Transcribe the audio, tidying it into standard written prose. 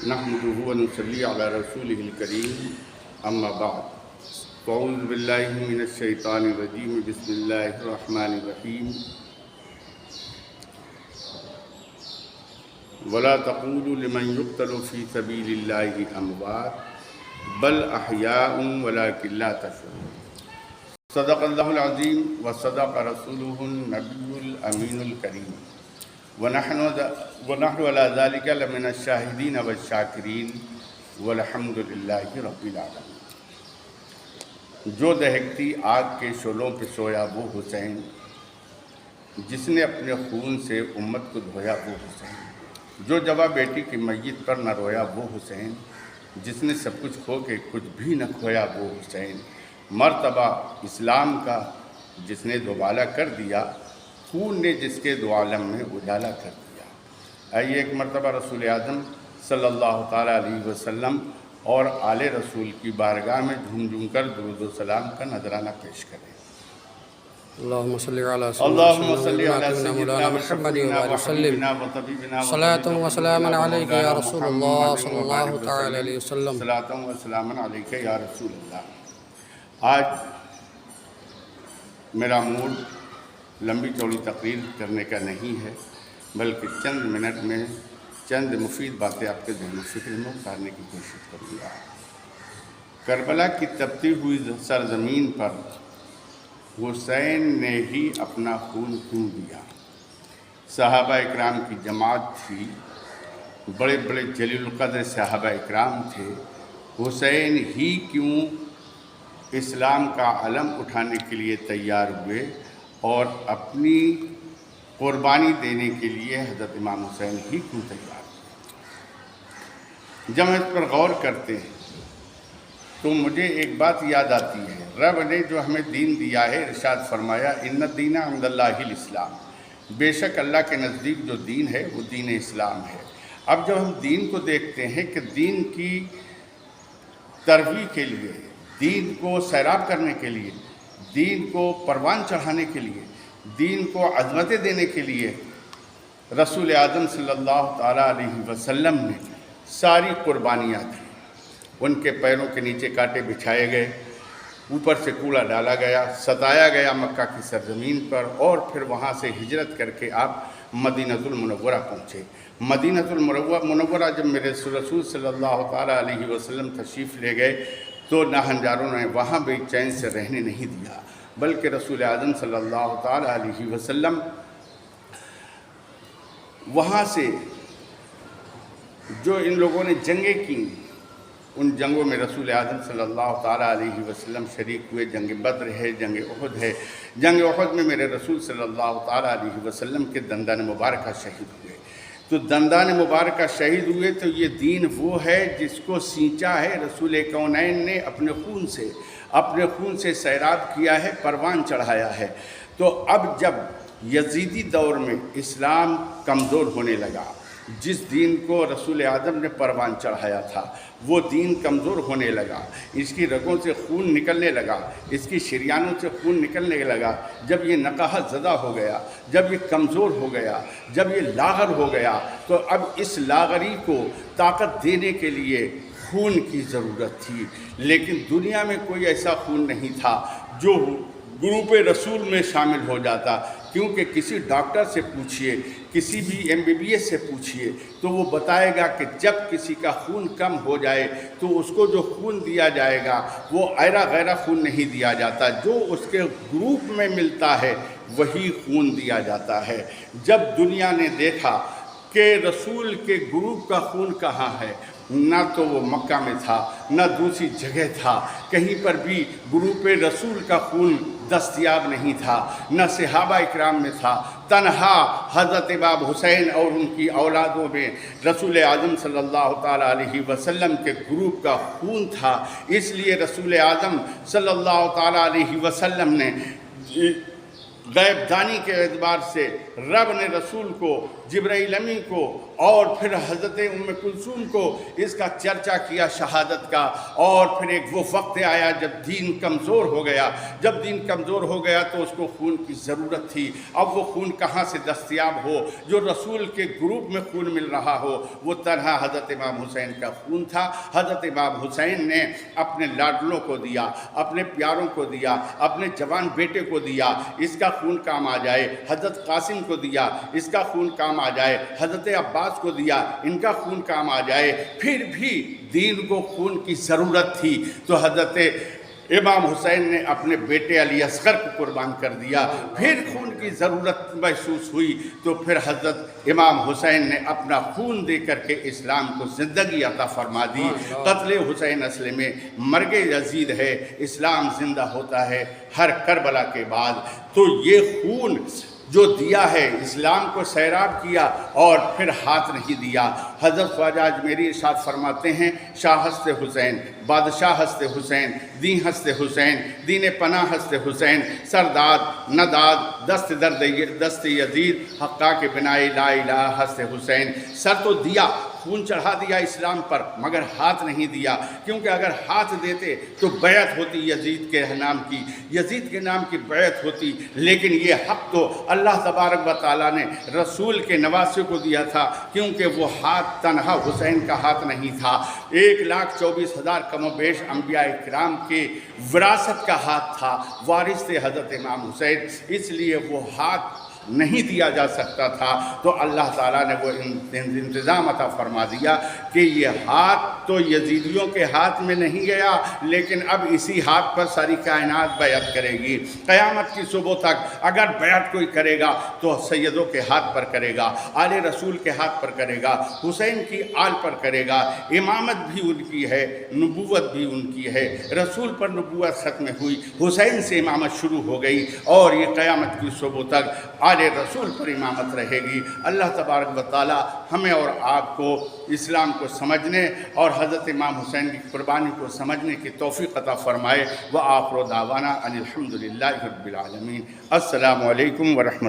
نحمده ونصلي على رسوله الكريم اما بعد اعوذ باللہ من الشیطان الرجیم بسم اللہ الرحمن الرحیم ولا تقولوا لمن يقتل في سبيل الله اموات بل احیاء ولكن لا تشعرون صدق اللہ العظیم وصدق رسوله النبی الامین الکریم ونحن على ذلك لمن الشاہدین والشاکرین والحمد للہ رب العالمین۔ جو دہکتی آگ کے شعلوں پہ سویا وہ حسین، جس نے اپنے خون سے امت کو دھویا وہ حسین، جو جوہ بیٹی کی میت پر نہ رویا وہ حسین، جس نے سب کچھ کھو کے کچھ بھی نہ کھویا وہ حسین، مرتبہ اسلام کا جس نے دوبالا کر دیا، خون نے جس کے دو عالم میں اجالا کر دیا۔ آئیے ایک مرتبہ رسول اعظم صلی اللہ تعالیٰ علیہ وسلم اور آل رسول کی بارگاہ میں جھوم جھوم کر درود و سلام کا نذرانہ پیش کریں۔ اللهم صل على اللهم صل سيدنا على سيدنا محمد وآله وسلم وطبيبنا صلاة وسلاما عليك يا رسول الله صلى الله تعالى عليه وسلم صلاة وسلاما عليك يا رسول اللہ۔ آج میرا موڈ لمبی چوڑی تقریر کرنے کا نہیں ہے، بلکہ چند منٹ میں چند مفید باتیں آپ کے ذہن و فکر میں اتارنے کی کوشش کروں گا۔ کربلا کی تپتی ہوئی سرزمین پر حسین نے ہی اپنا خون کیوں دیا؟ صحابہ اکرام کی جماعت تھی، بڑے بڑے جلیل القدر صحابہ اکرام تھے، حسین ہی کیوں اسلام کا علم اٹھانے کے لیے تیار ہوئے اور اپنی قربانی دینے کے لیے حضرت امام حسین ہی کیوں تیار ہوئے؟ جب ہم اس پر غور کرتے ہیں تو مجھے ایک بات یاد آتی ہے، رب نے جو ہمیں دین دیا ہے، ارشاد فرمایا ان الدین عند اللہ الاسلام، بے شک اللہ کے نزدیک جو دین ہے وہ دین اسلام ہے۔ اب جب ہم دین کو دیکھتے ہیں کہ دین کی ترویج کے لیے، دین کو سیراب کرنے کے لیے، دین کو پروان چڑھانے کے لیے، دین کو عظمتیں دینے کے لیے رسول اعظم صلی اللہ تعالیٰ علیہ وسلم نے ساری قربانیاں دیں۔ ان کے پیروں کے نیچے کانٹے بچھائے گئے، اوپر سے کوڑا ڈالا گیا، ستایا گیا مکہ کی سرزمین پر، اور پھر وہاں سے ہجرت کر کے آپ مدینۃ المنورہ پہنچے۔ مدینۃ المنورہ جب میرے رسول صلی اللہ تعالیٰ علیہ وسلم تشریف لے گئے تو ناہنجاروں نے وہاں بھی چین سے رہنے نہیں دیا، بلکہ رسول اعظم صلی اللہ تعالیٰ علیہ وسلم وہاں سے جو ان لوگوں نے جنگیں کی، ان جنگوں میں رسول اعظم صلی اللہ تعالیٰ علیہ وسلم شریک ہوئے۔ جنگ بدر ہے، جنگ احد ہے۔ جنگ احد میں میرے رسول صلی اللہ تعالیٰ علیہ وسلم کے دندان مبارکہ شہید ہوئے۔ تو دندان مبارکہ شہید ہوئے تو یہ دین وہ ہے جس کو سینچا ہے رسول کونین نے اپنے خون سے سیراب کیا ہے، پروان چڑھایا ہے۔ تو اب جب یزیدی دور میں اسلام کمزور ہونے لگا، جس دین کو رسول اعظم نے پروان چڑھایا تھا وہ دین کمزور ہونے لگا، اس کی رگوں سے خون نکلنے لگا، اس کی شریانوں سے خون نکلنے لگا، جب یہ نقاہت زدہ ہو گیا، جب یہ کمزور ہو گیا، جب یہ لاغر ہو گیا، تو اب اس لاغری کو طاقت دینے کے لیے خون کی ضرورت تھی۔ لیکن دنیا میں کوئی ایسا خون نہیں تھا جو گروپ رسول میں شامل ہو جاتا، کیونکہ کسی ڈاکٹر سے پوچھئے، کسی بھی MBBS سے پوچھئے تو وہ بتائے گا کہ جب کسی کا خون کم ہو جائے تو اس کو جو خون دیا جائے گا وہ ایرا غیرہ خون نہیں دیا جاتا، جو اس کے گروپ میں ملتا ہے وہی خون دیا جاتا ہے۔ جب دنیا نے دیکھا کہ رسول کے گروپ کا خون کہاں ہے، نہ تو وہ مکہ میں تھا، نہ دوسری جگہ تھا، کہیں پر بھی گروپ رسول کا خون دستیاب نہیں تھا، نہ صحابہ اکرام میں تھا، تنہا حضرت امام حسین اور ان کی اولادوں میں رسول اعظم صلی اللہ تعالیٰ علیہ وسلم کے گروپ کا خون تھا۔ اس لیے رسول اعظم صلی اللہ تعالیٰ علیہ وسلم نے غیب دانی کے اعتبار سے رب نے رسول کو جبرائیل امین کو اور پھر حضرت ام کلثوم کو اس کا چرچا کیا شہادت کا، اور پھر ایک وہ وقت آیا جب دین کمزور ہو گیا۔ جب دین کمزور ہو گیا تو اس کو خون کی ضرورت تھی۔ اب وہ خون کہاں سے دستیاب ہو جو رسول کے گروپ میں خون مل رہا ہو؟ وہ تنہا حضرت امام حسین کا خون تھا۔ حضرت امام حسین نے اپنے لاڈلوں کو دیا، اپنے پیاروں کو دیا، اپنے جوان بیٹے کو دیا، اس کا خون کام آ جائے۔ حضرت قاسم کو دیا، اس کا خون کام آ جائے۔ حضرت عباس کو دیا، ان کا خون کام آ جائے۔ پھر بھی دین کو خون کی ضرورت تھی تو حضرت امام حسین نے اپنے بیٹے علی اصغر کو قربان کر دیا۔ پھر خون کی ضرورت محسوس ہوئی تو پھر حضرت امام حسین نے اپنا خون دے کر کے اسلام کو زندگی عطا فرما دی۔ قتل حسین اصل میں مرگ یزید ہے، اسلام زندہ ہوتا ہے ہر کربلا کے بعد۔ تو یہ خون جو دیا ہے، اسلام کو سیراب کیا اور پھر ہاتھ نہیں دیا۔ حضرت خواجہ اجمیری ارشاد فرماتے ہیں، شاہ ہست حسین، بادشاہ ہست حسین، دین ہست حسین، دین پناہ ہست حسین، سرداد نداد دست یزید، حقا کے بنائے لا الہ ہست حسین۔ سر تو دیا، خون چڑھا دیا اسلام پر، مگر ہاتھ نہیں دیا، کیونکہ اگر ہاتھ دیتے تو بیعت ہوتی یزید کے نام کی، یزید کے نام کی بیعت ہوتی۔ لیکن یہ حق تو اللہ تبارک و تعالیٰ نے رسول کے نواسے کو دیا تھا، کیونکہ وہ ہاتھ تنہا حسین کا ہاتھ نہیں تھا، 1,24,000 کم و بیش انبیاء کرام کے وراثت کا ہاتھ تھا، وارث تھے حضرت امام حسین، اس لیے وہ ہاتھ نہیں دیا جا سکتا تھا۔ تو اللہ تعالیٰ نے وہ انتظام عطا فرما دیا کہ یہ ہاتھ تو یزیدیوں کے ہاتھ میں نہیں گیا، لیکن اب اسی ہاتھ پر ساری کائنات بیعت کرے گی۔ قیامت کی صبح تک اگر بیعت کوئی کرے گا تو سیدوں کے ہاتھ پر کرے گا، آل رسول کے ہاتھ پر کرے گا، حسین کی آل پر کرے گا۔ امامت بھی ان کی ہے، نبوت بھی ان کی ہے، رسول پر نبوت ختم ہوئی، حسین سے امامت شروع ہو گئی، اور یہ قیامت کی صبح تک آل رسول پر امامت رہے گی۔ اللہ تبارک و تعالی ہمیں اور آپ کو اسلام کو سمجھنے اور حضرت امام حسین کی قربانی کو سمجھنے کی توفیق عطا فرمائے۔ وآخر دعوانا ان الحمد للہ رب العالمین۔ السلام علیکم ورحمۃ